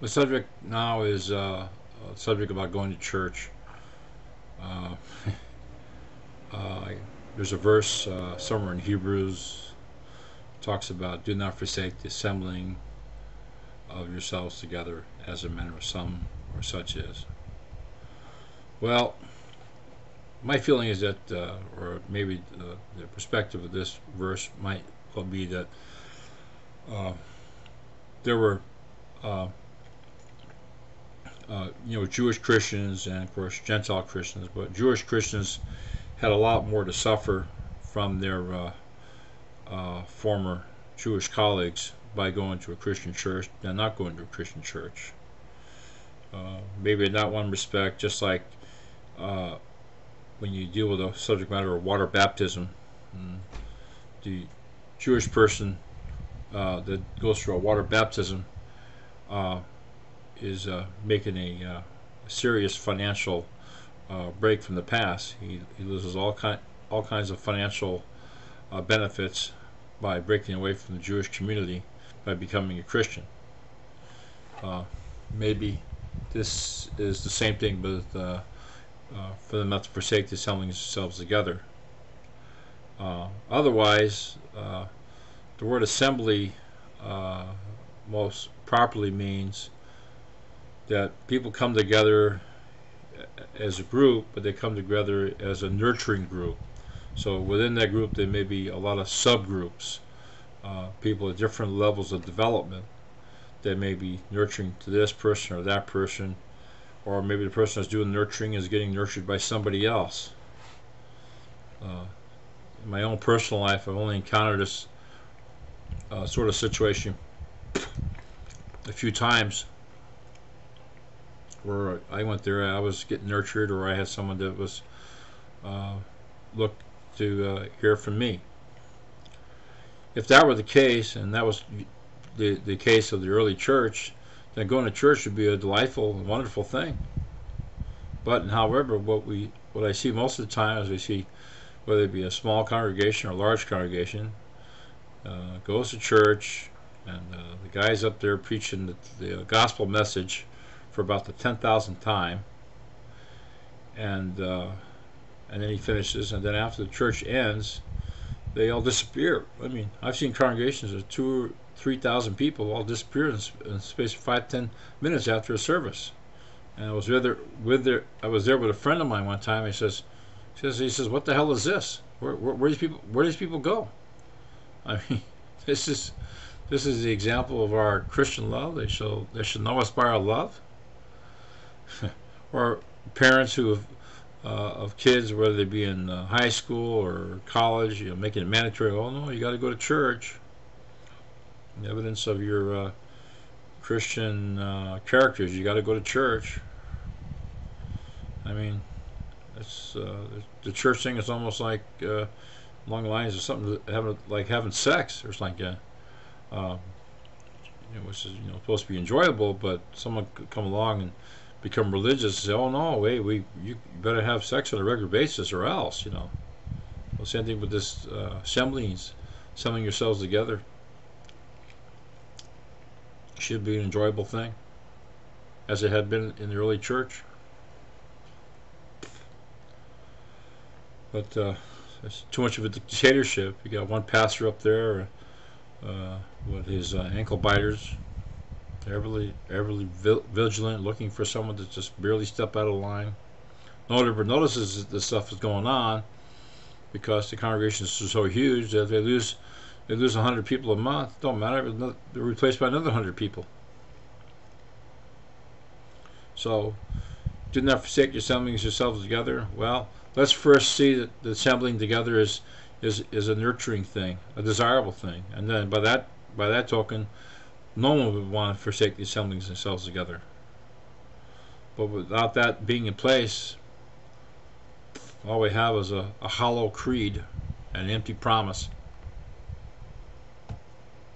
The subject now is a subject about going to church. Uh, uh, there's a verse somewhere in Hebrews talks about do not forsake the assembling of yourselves together as a manner of some or such is. Well, my feeling is that, or maybe the perspective of this verse might well be that uh, there were, uh, Jewish Christians and of course Gentile Christians, but Jewish Christians had a lot more to suffer from their former Jewish colleagues by going to a Christian church than not going to a Christian church. Maybe in that one respect, just like uh, when you deal with a subject matter of water baptism, the Jewish person that goes through a water baptism uh, is making a serious financial break from the past. He loses all kinds of financial benefits by breaking away from the Jewish community by becoming a Christian. Uh, Maybe this is the same thing, but for them not to forsake the assembling themselves together. Otherwise, the word assembly uh, most properly means that people come together as a group, but they come together as a nurturing group. So within that group, there may be a lot of subgroups, people at different levels of development that may be nurturing to this person or that person, or maybe the person that's doing nurturing is getting nurtured by somebody else. Uh, in my own personal life, I've only encountered this sort of situation a few times where I went there, I was getting nurtured, or I had someone that was uh, looked to hear from me. If that were the case, and that was the case of the early church, then going to church would be a delightful and wonderful thing. But however, what I see most of the time is we see whether it be a small congregation or a large congregation goes to church, and the guy's up there preaching the gospel message for about the 10,000th time, and and then he finishes, and then after the church ends, they all disappear. I mean, I've seen congregations of 2 or 3,000 people all disappear in the space of 5-10 minutes after a service. And I was there with a friend of mine one time. He says, "What the hell is this? Where these people go?" I mean, this is this is the example of our Christian love. They should know us by our love. Or parents who have of kids, whether they be in high school or college, making it mandatory. Oh no, you got to go to church. The evidence of your Christian characters, you got to go to church. I mean, it's the church thing is almost like along the lines of something having sex or something like that. Which is supposed to be enjoyable, but someone could come along and become religious and say, "Oh no, wait, you better have sex on a regular basis, or else." Well, same thing with this assembling yourselves together should be an enjoyable thing, as it had been in the early church. But there's too much of a dictatorship. You got one pastor up there with his ankle biters, everly vigilant, looking for someone to just barely step out of line. Nobody ever notices that this stuff is going on because the congregations are so huge that they lose 100 people a month. Don't matter; they're replaced by another 100 people. So, do not forsake your assemblies yourselves together. Well, let's first see that the assembling together is a nurturing thing, a desirable thing, and then by that token, no one would want to forsake the assembling themselves together. But without that being in place, all we have is a hollow creed, an empty promise.